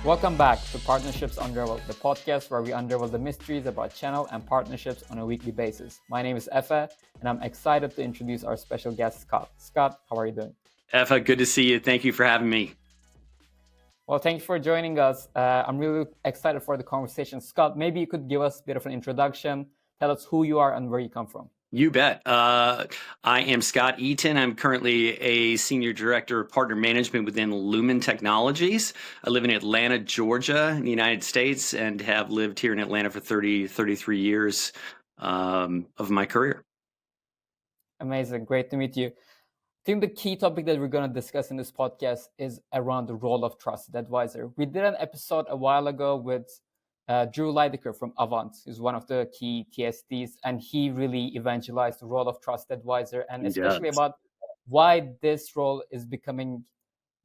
Welcome back to Partnerships Unraveled, the podcast where we unravel the mysteries about channel and partnerships on a weekly basis. My name is Efe, and I'm excited to introduce our special guest, Scott. Scott, how are you doing? Efe, good to see you. Thank you for having me. Well, thank you for joining us. I'm really excited for the conversation. Scott, maybe you could give us a bit of an introduction, tell us who you are and where you come from. You bet. I am Scott Eaton. I'm currently a Senior Director of Partner Management within Lumen Technologies. I live in Atlanta, Georgia, in the United States, and have lived here in Atlanta for 33 years of my career. Amazing. Great to meet you. I think the key topic that we're going to discuss in this podcast is around the role of trusted advisor. We did an episode a while ago with Drew Leidecker from Avant, who's one of the key TSDs, and he really evangelized the role of trusted advisor, and especially about why this role is becoming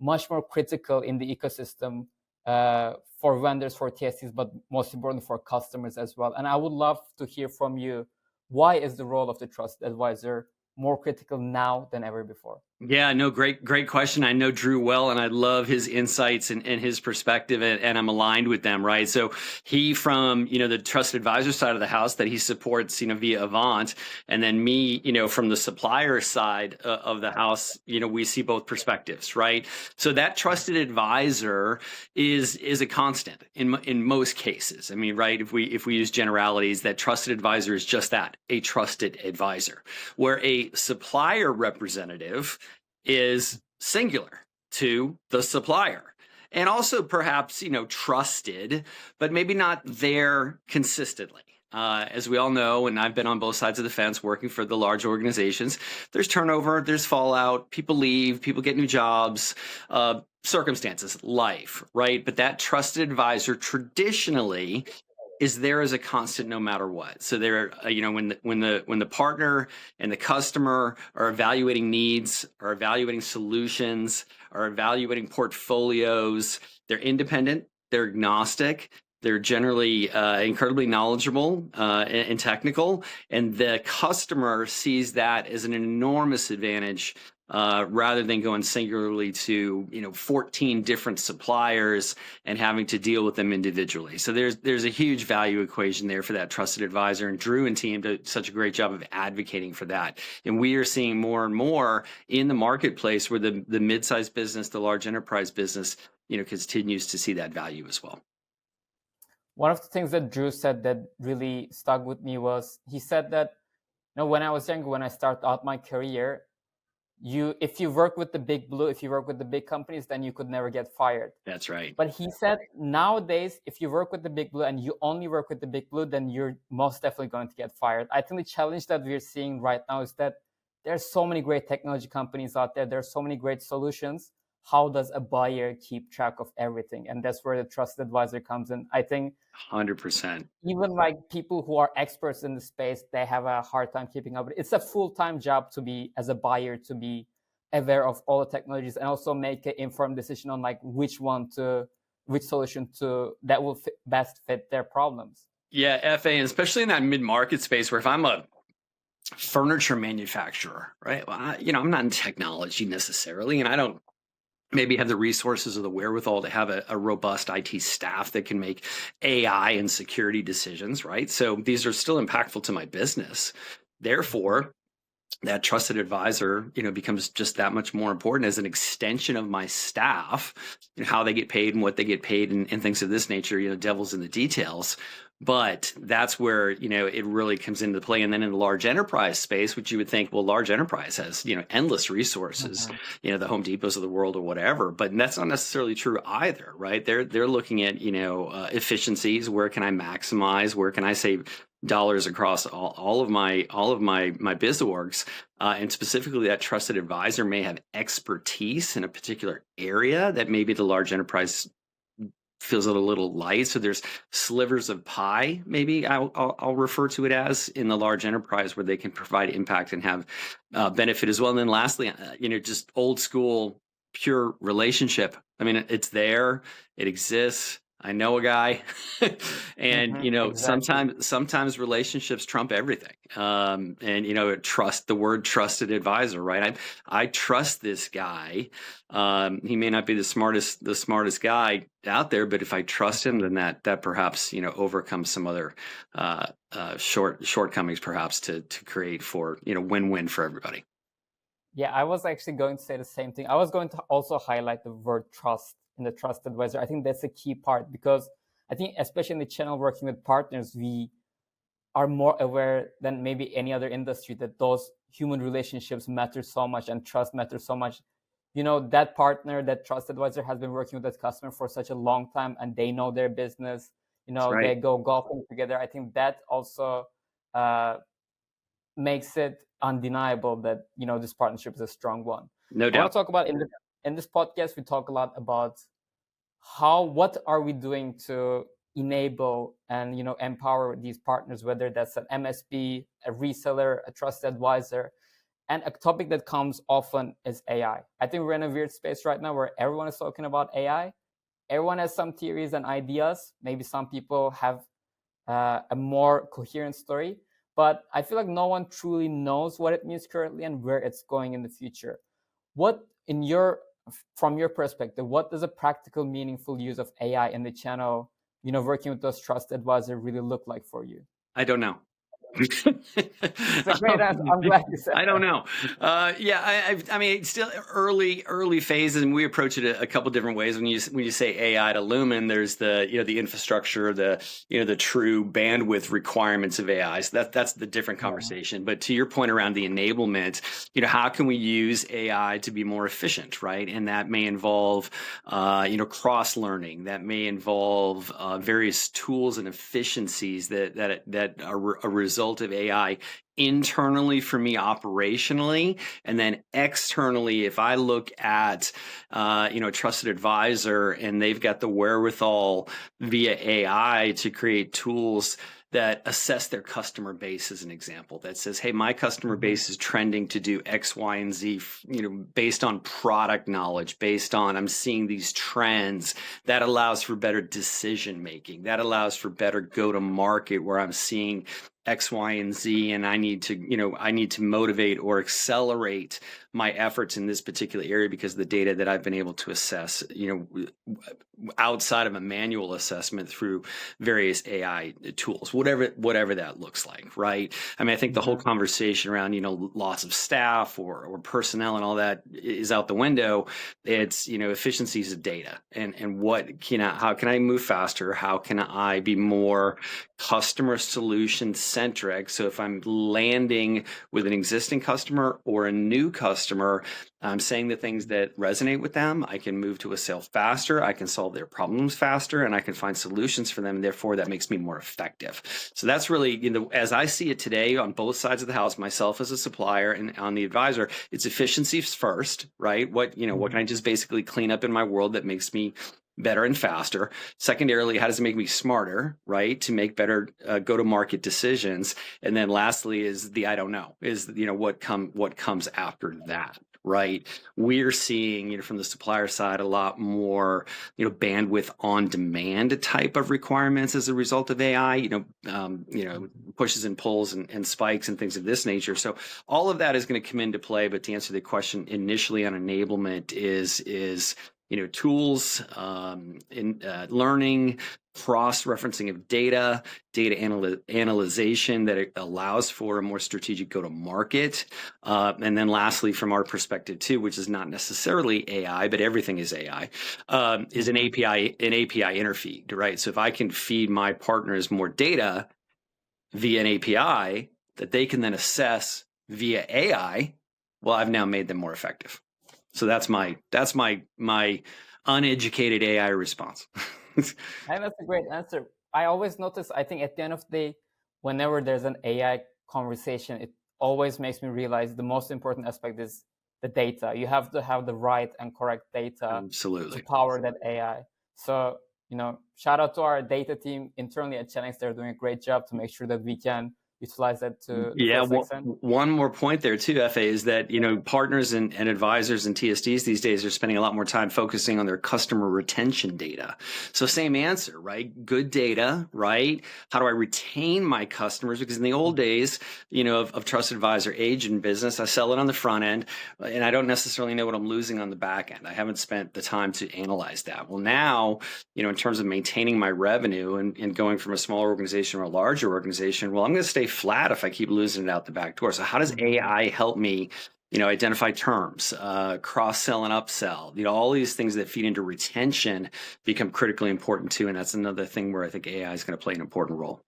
much more critical in the ecosystem for vendors, for TSDs, but most importantly for customers as well. And I would love to hear from you, why is the role of the trusted advisor more critical now than ever before? Yeah, no, great question. I know Drew well, and I love his insights and his perspective, and I'm aligned with them, right? So he, from, the trusted advisor side of the house that he supports, via Avant, and then me, from the supplier side of the house, we see both perspectives, right? So that trusted advisor is a constant in most cases. I mean, right? If we use generalities, that trusted advisor is just that, a trusted advisor, where a supplier representative is singular to the supplier, and also perhaps, trusted, but maybe not there consistently. As we all know, and I've been on both sides of the fence working for the large organizations, there's turnover, there's fallout, people leave, people get new jobs, circumstances, life, right? But that trusted advisor traditionally is there as a constant no matter what. So there, when the partner and the customer are evaluating needs, are evaluating solutions, are evaluating portfolios, they're independent, they're agnostic, they're generally incredibly knowledgeable and technical, and the customer sees that as an enormous advantage. Rather than going singularly to 14 different suppliers and having to deal with them individually. So there's a huge value equation there for that trusted advisor, and Drew and team did such a great job of advocating for that. And we are seeing more and more in the marketplace where the mid-sized business, the large enterprise business, continues to see that value as well. One of the things that Drew said that really stuck with me was, he said that, when I was younger, when I started out my career, if you work with the big blue, if you work with the big companies, then you could never get fired. That's right. But he said nowadays, if you work with the big blue and you only work with the big blue, then you're most definitely going to get fired. I think the challenge that we're seeing right now is that there's so many great technology companies out there. There's so many great solutions. How does a buyer keep track of everything? And that's where the trusted advisor comes in. I think 100%. Even like people who are experts in the space, they have a hard time keeping up. It's a full-time job to be, as a buyer, to be aware of all the technologies and also make an informed decision on like which solution that will best fit their problems. Yeah, FA, and especially in that mid-market space where if I'm a furniture manufacturer, right? Well, I'm not in technology necessarily, and I don't maybe have the resources or the wherewithal to have a robust IT staff that can make AI and security decisions, right? So these are still impactful to my business. Therefore, that trusted advisor, becomes just that much more important as an extension of my staff, how they get paid and what they get paid and things of this nature, devil's in the details. But that's where, it really comes into play. And then in the large enterprise space, which you would think, well, large enterprise has, endless resources, the Home Depots of the world or whatever, but that's not necessarily true either, right? They're looking at, efficiencies. Where can I maximize? Where can I save dollars across all of my biz orgs, and specifically that trusted advisor may have expertise in a particular area that maybe the large enterprise feels it a little light. So there's slivers of pie, maybe I'll refer to it as, in the large enterprise where they can provide impact and have benefit as well. And then lastly, just old school, pure relationship. I mean, it's there, it exists. I know a guy. And Exactly. sometimes relationships trump everything. And trust, the word trusted advisor, right? I trust this guy. He may not be the smartest guy out there, but if I trust him, then that perhaps overcomes some other shortcomings, perhaps to create for win-win for everybody. Yeah, I was actually going to say the same thing. I was going to also highlight the word trust in the trust advisor. I think that's a key part because I think, especially in the channel working with partners, we are more aware than maybe any other industry that those human relationships matter so much and trust matters so much. That partner, that trust advisor has been working with that customer for such a long time and they know their business. That's They right. go golfing together. I think that also uh, makes it undeniable that this partnership is a strong one. No I want doubt. to talk about in this podcast we talk a lot about what are we doing to enable and empower these partners, whether that's an MSP, a reseller, a trusted advisor. And a topic that comes often is AI. I think we're in a weird space right now where everyone is talking about AI. Everyone has some theories and ideas. Maybe some people have a more coherent story, but I feel like no one truly knows what it means currently and where it's going in the future. What, from your perspective, what does a practical, meaningful use of AI in the channel, working with those trust advisors, really look like for you? I don't know. It's a great answer. I'm glad you said I don't that. know. Yeah, I mean, it's still early phases, and we approach it a couple different ways. When you say AI to Lumen, there's the infrastructure, the true bandwidth requirements of AI. So that's the different Yeah. conversation. But to your point around the enablement, how can we use AI to be more efficient, right? And that may involve cross learning. That may involve various tools and efficiencies that are a result of AI internally for me operationally, and then externally if I look at a trusted advisor and they've got the wherewithal via AI to create tools that assess their customer base, as an example, that says, hey, my customer Mhm. base is trending to do X, Y, and Z, based on product knowledge, based on I'm seeing these trends. That allows for better decision making. That allows for better go to market, where I'm seeing X, Y, and Z, and I need to motivate or accelerate my efforts in this particular area because of the data that I've been able to assess, outside of a manual assessment through various AI tools, whatever that looks like, right? I mean, I think the whole Mhm. conversation around, loss of staff or personnel and all that is out the window. It's, efficiencies of data and how can I move faster? How can I be more customer solution centric? So if I'm landing with an existing customer or a new customer, I'm saying the things that resonate with them. I can move to a sale faster. I can solve their problems faster, and I can find solutions for them. And therefore, that makes me more effective. So that's really, as I see it today on both sides of the house, myself as a supplier and on the advisor, it's efficiencies first, right? What can I just basically clean up in my world that makes me better and faster? Secondarily, how does it make me smarter, right, to make better go-to-market decisions? And then lastly is the I don't know, is what comes after that, right? We're seeing, from the supplier side, a lot more bandwidth on demand type of requirements as a result of AI. Pushes and pulls and spikes and things of this nature. So all of that is going to come into play. But to answer the question initially on enablement is tools, in learning, cross-referencing of data analyzation that it allows for a more strategic go-to-market. And then lastly, from our perspective too, which is not necessarily AI, but everything is AI, is an Mhm. API interfeed, right? So if I can feed my partners more data via an API that they can then assess via AI, well, I've now made them more effective. So that's my uneducated AI response. And that's a great answer. I always notice, I think at the end of the day, whenever there's an AI conversation, it always makes me realize the most important aspect is the data. You have to have the right and correct data to Absolutely. power that AI. So, shout out to our data team internally at Chennex. They're doing a great job to make sure that we can utilize that to the Yeah, fullest extent? one more point there too, FA, is that partners and advisors and TSDs these days are spending a lot more time focusing on their customer retention data. So same answer, right? Good data, right? How do I retain my customers? Because in the old days, of trusted advisor age in business, I sell it on the front end, and I don't necessarily know what I'm losing on the back end. I haven't spent the time to analyze that. Well, now, in terms of maintaining my revenue and going from a smaller organization or a larger organization, well, I'm going to stay flat if I keep losing it out the back door. So how does AI help me, identify terms, cross-sell and upsell, all these things that feed into retention become critically important too. And that's another thing where I think AI is going to play an important role.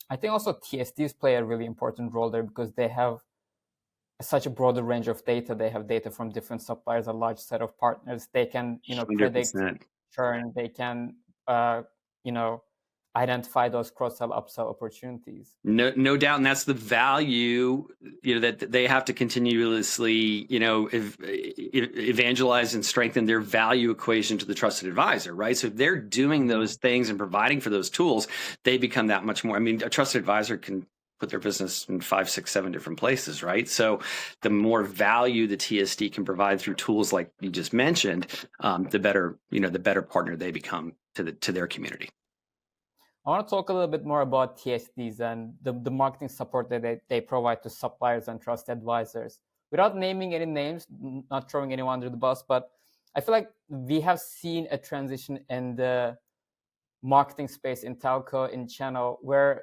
I think also TSDs play a really important role there because they have such a broader range of data. They have data from different suppliers, a large set of partners. They can, predict 100%. churn. They can, identify those cross-sell, upsell opportunities. No doubt, and that's the value that they have to continuously evangelize and strengthen their value equation to the trusted advisor, right? So if they're doing those things and providing for those tools, they become that much more. I mean, a trusted advisor can put their business in 5, 6, 7 different places, right? So the more value the TSD can provide through tools like you just mentioned, the better partner they become to their community. I want to talk a little bit more about TSDs and the marketing support that they provide to suppliers and trust advisors. Without naming any names, not throwing anyone under the bus, but I feel like we have seen a transition in the marketing space in telco, in channel, where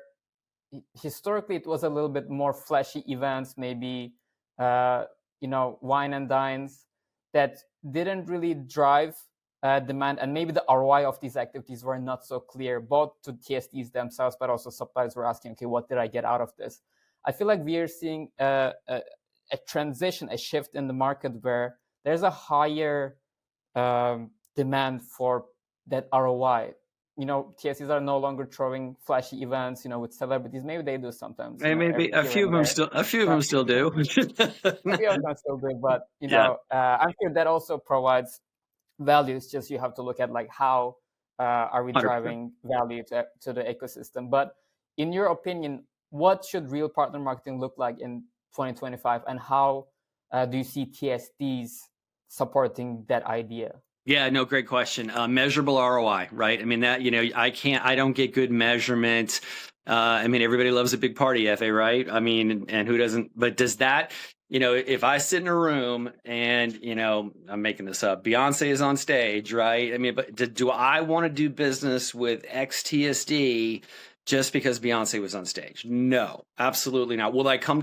historically it was a little bit more flashy events, maybe wine and dines that didn't really drive demand, and maybe the ROI of these activities were not so clear, both to TSDs themselves, but also suppliers were asking, okay, what did I get out of this? I feel like we are seeing a transition, a shift in the market where there's a higher demand for that ROI. TSDs are no longer throwing flashy events, with celebrities. Maybe they do sometimes. Maybe a few of them still do. A few of them still do, but I'm sure that also provides value. It's just you have to look at like how are we 100%. driving value to the ecosystem. But in your opinion, what should real partner marketing look like in 2025, and how do you see TSDs supporting that idea? Yeah, no, great question. Measurable ROI, right? I mean, that, I don't get good measurement. I mean, everybody loves a big party, FA, right? I mean, and who doesn't? But does that, if I sit in a room and, I'm making this up, Beyonce is on stage, right? I mean, but do I want to do business with XTSD just because Beyonce was on stage? No, absolutely not. Will I come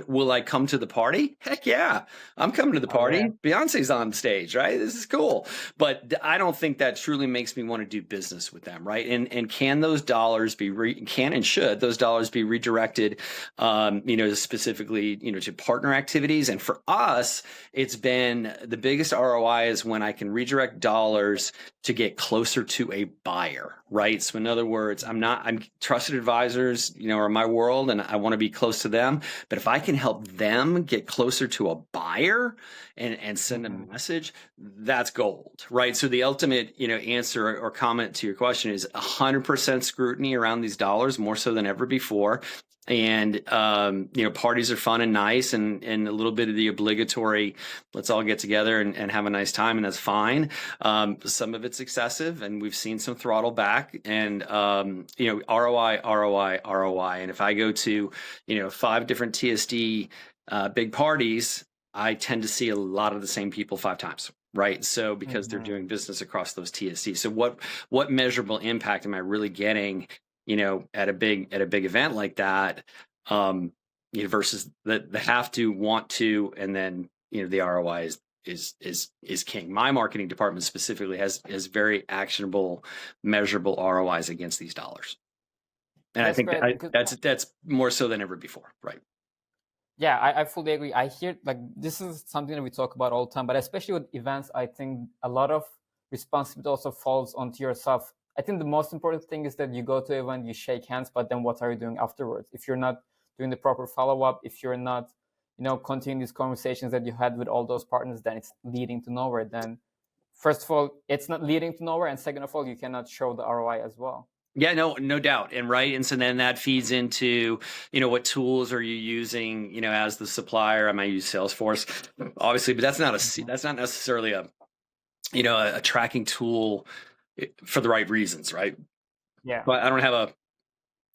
to the party? Heck yeah, I'm coming to the party. yeah. Beyonce's on stage, right? This is cool. But I don't think that truly makes me want to do business with them, right? And can those dollars be should those dollars be redirected, specifically, to partner activities? And for us, it's been the biggest ROI is when I can redirect dollars to get closer to a buyer, right? So in other words, I'm trusted advisors, are my world, and I want to be close to them. But if I can help them get closer to a buyer and send a message, that's gold, right? So the ultimate, answer or comment to your question is 100% scrutiny around these dollars, more so than ever before. And, parties are fun and nice, and a little bit of the obligatory, let's all get together and have a nice time. And that's fine. Some of it's excessive, and we've seen some throttle back, and, ROI. And if I go to, 5 different TSD, big parties, I tend to see a lot of the same people 5 times. Right. So because they're doing business across those TSDs. So what measurable impact am I really getting, at a big event like that, versus the have to, want to, and then, the ROI is king. My marketing department specifically has very actionable, measurable ROIs against these dollars. And I think that's more so than ever before. Right. Yeah, I fully agree. I hear like this is something that we talk about all the time, but especially with events, I think a lot of responsibility also falls onto yourself. I think the most important thing is that you go to an event, you shake hands, but then what are you doing afterwards? If you're not doing the proper follow-up, if you're not, continuing these conversations that you had with all those partners, then it's leading to nowhere. Then, first of all, it's not leading to nowhere, and second of all, you cannot show the ROI as well. Yeah, no doubt. And right. And so then that feeds into, what tools are you using, as the supplier? I might use Salesforce, obviously, but that's not necessarily a tracking tool for the right reasons, right? Yeah. But I don't have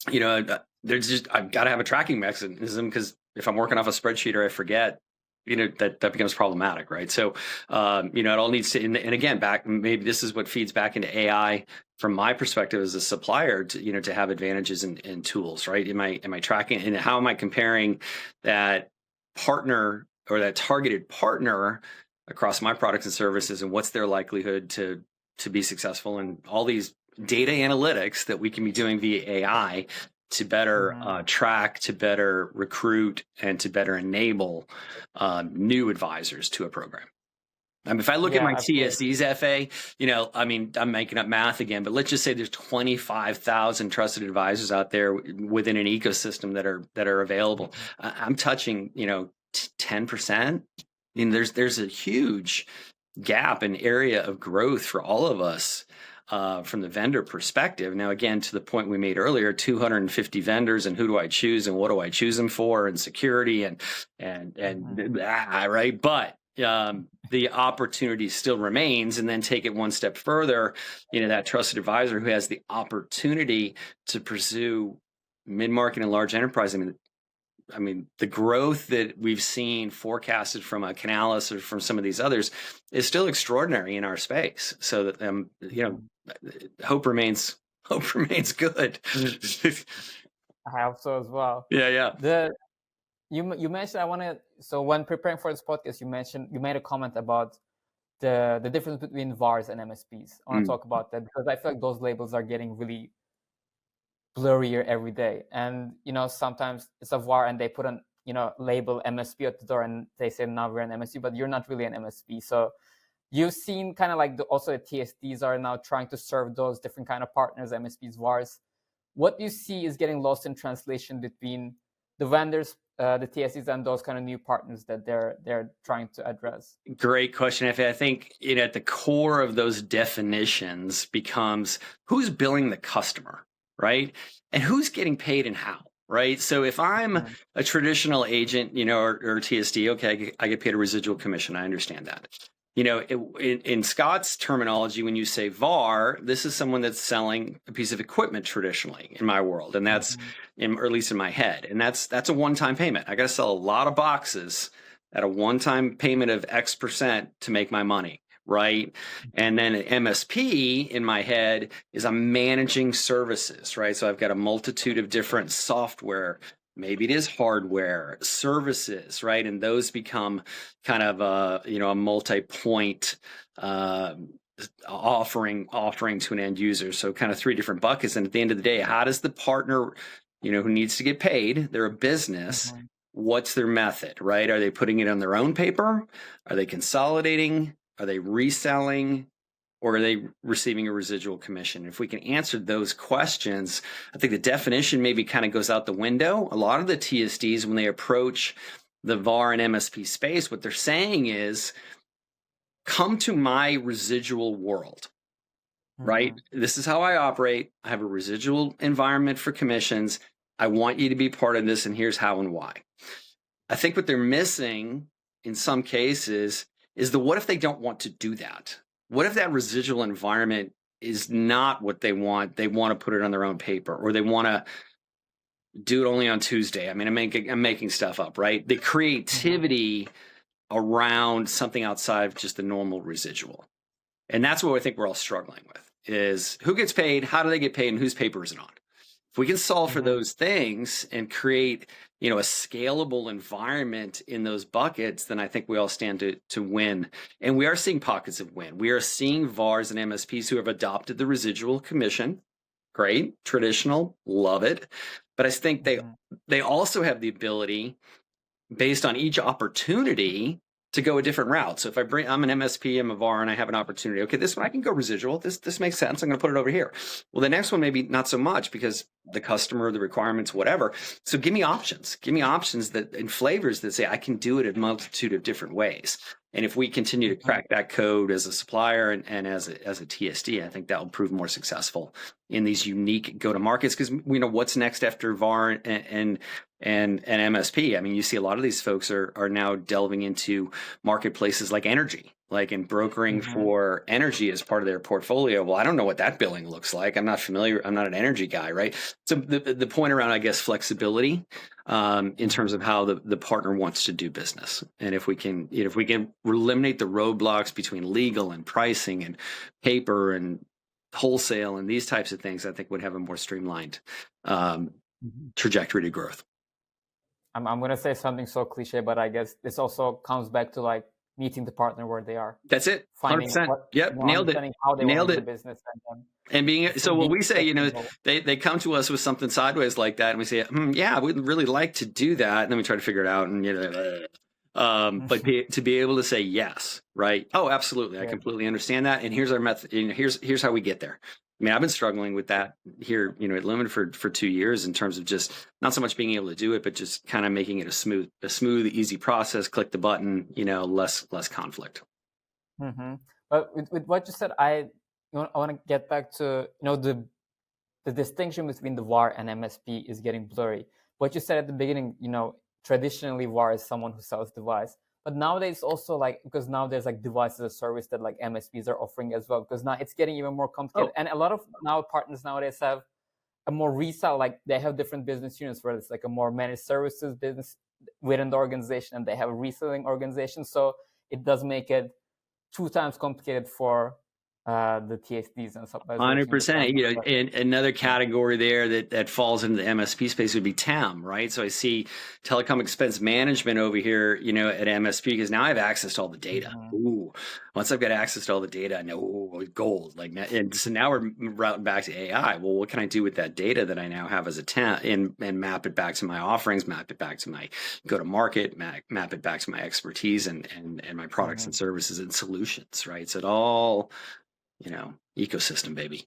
I've got to have a tracking mechanism, because if I'm working off a spreadsheet or I forget, that becomes problematic, right? So, it all needs to, and again, maybe this is what feeds back into AI from my perspective as a supplier to have advantages and tools, right? Am I tracking, and how am I comparing that partner or that targeted partner across my products and services, and what's their likelihood to be successful, and all these data analytics that we can be doing via AI to better track, to better recruit, and to better enable new advisors to a program. If I look at my TSDs, FA, I'm making up math again, but let's just say there's 25,000 trusted advisors out there within an ecosystem that are available. I'm touching, 10%. There's a huge gap and area of growth for all of us. From the vendor perspective. Now, again, to the point we made earlier, 250 vendors, and who do I choose, and what do I choose them for, and security, and right. But the opportunity still remains. And then take it one step further, that trusted advisor who has the opportunity to pursue mid-market and large enterprise. The growth that we've seen forecasted from a Canalys or from some of these others is still extraordinary in our space. So that hope remains good. I hope so as well. Yeah. You mentioned so when preparing for this podcast, you made a comment about the difference between VARs and MSPs. I want to talk about that, because I feel like those labels are getting really blurrier every day. And sometimes it's a VAR and they put an label MSP at the door, and they say, now we're an MSP, but you're not really an MSP. So you've seen kind of like also the TSDs are now trying to serve those different kind of partners, MSPs, VARs. What you see is getting lost in translation between the vendors, the TSDs, and those kind of new partners that they're trying to address? Great question, Effie. I think at the core of those definitions becomes who's billing the customer, right? And who's getting paid and how, right? So if I'm a traditional agent, or TSD, okay, I get paid a residual commission. I understand that. In Scott's terminology, when you say VAR, this is someone that's selling a piece of equipment traditionally in my world. And that's, or at least in my head, and that's a one-time payment. I got to sell a lot of boxes at a one-time payment of X% to make my money, right? And then an MSP in my head is I'm managing services, right? So I've got a multitude of different software, maybe it is hardware, services, right? And those become kind of a multi-point offering to an end user. So kind of three different buckets. And at the end of the day, how does the partner, who needs to get paid, they're a business, what's their method, right? Are they putting it on their own paper? Are they consolidating? Are they reselling? Or are they receiving a residual commission? If we can answer those questions, I think the definition maybe kind of goes out the window. A lot of the TSDs, when they approach the VAR and MSP space, what they're saying is, come to my residual world, right? This is how I operate. I have a residual environment for commissions. I want you to be part of this, and here's how and why. I think what they're missing in some cases is what if they don't want to do that? What if that residual environment is not what they want? They want to put it on their own paper, or they want to do it only on Tuesday. I'm making stuff up, right? The creativity around something outside of just the normal residual. And that's what I think we're all struggling with, is who gets paid, how do they get paid, and whose paper is it on? If we can solve for those things and create, a scalable environment in those buckets, then I think we all stand to win. And we are seeing pockets of win. We are seeing VARs and MSPs who have adopted the residual commission. Great, traditional, love it. But I think they also have the ability, based on each opportunity, to go a different route. So if I'm an MSP, I'm a VAR, and I have an opportunity, okay, this one I can go residual. This makes sense. I'm going to put it over here. Well, the next one maybe not so much, because the customer, the requirements, whatever. So give me options. Give me options that and flavors that say I can do it a multitude of different ways. And if we continue to crack that code as a supplier and as a TSD, I think that will prove more successful in these unique go-to-markets. Because what's next after VAR and MSP. I mean, you see a lot of these folks are now delving into marketplaces like energy, like in brokering for energy as part of their portfolio. Well, I don't know what that billing looks like. I'm not familiar. I'm not an energy guy, right? So the point around, I guess, flexibility in terms of how the partner wants to do business, and if we can eliminate the roadblocks between legal and pricing and paper and wholesale and these types of things, I think would have a more streamlined trajectory to growth. I'm going to say something so cliche, but I guess this also comes back to like meeting the partner where they are. That's it. 100%. Yep. Nailed it. How they Nailed want it. The business and being so what we say, they come to us with something sideways like that, and we say, yeah, we'd really like to do that, and then we try to figure it out, and but to be able to say yes, right? Oh, absolutely, I completely understand that, and here's our method, and here's how we get there. I mean, I've been struggling with that here, at Lumen for 2 years in terms of just not so much being able to do it, but just kind of making it a smooth, easy process. Click the button, less conflict. But with what you said, I want to get back to the distinction between the VAR and MSP is getting blurry. What you said at the beginning, traditionally VAR is someone who sells device. But nowadays also because now there's devices as a service that MSPs are offering as well, because now it's getting even more complicated. And a lot of partners nowadays have a more resell, they have different business units where it's a more managed services business within the organization, and they have a reselling organization. So it does make it 2 times complicated for the TSDs and stuff. 100%. And another category there that falls into the MSP space would be TAM, right? So I see telecom expense management over here, at MSP, because now I have access to all the data. Ooh, once I've got access to all the data, I know gold. And so now we're routing back to AI. Well, what can I do with that data that I now have as a TAM and map it back to my offerings, map it back to my go-to-market, map it back to my expertise and my products and services and solutions, right? So it all ecosystem, baby.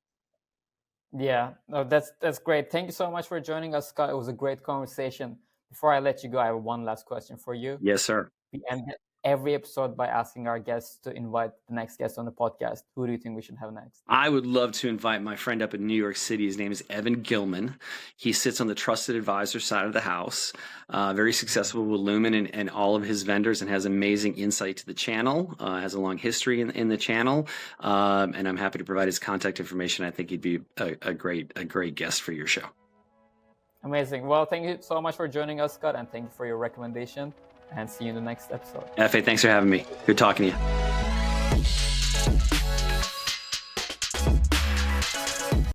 Yeah, no, that's great. Thank you so much for joining us, Scott. It was a great conversation. Before I let you go, I have one last question for you. Yes, sir. We end every episode by asking our guests to invite the next guest on the podcast. Who do you think we should have next? I would love to invite my friend up in New York City. His name is Evan Gilman. He sits on the trusted advisor side of the house, very successful with Lumen and all of his vendors, and has amazing insight to the channel, has a long history in the channel. And I'm happy to provide his contact information. I think he'd be a great guest for your show. Amazing. Well, thank you so much for joining us, Scott, and thank you for your recommendation. And see you in the next episode. F.A., thanks for having me. Good talking to you.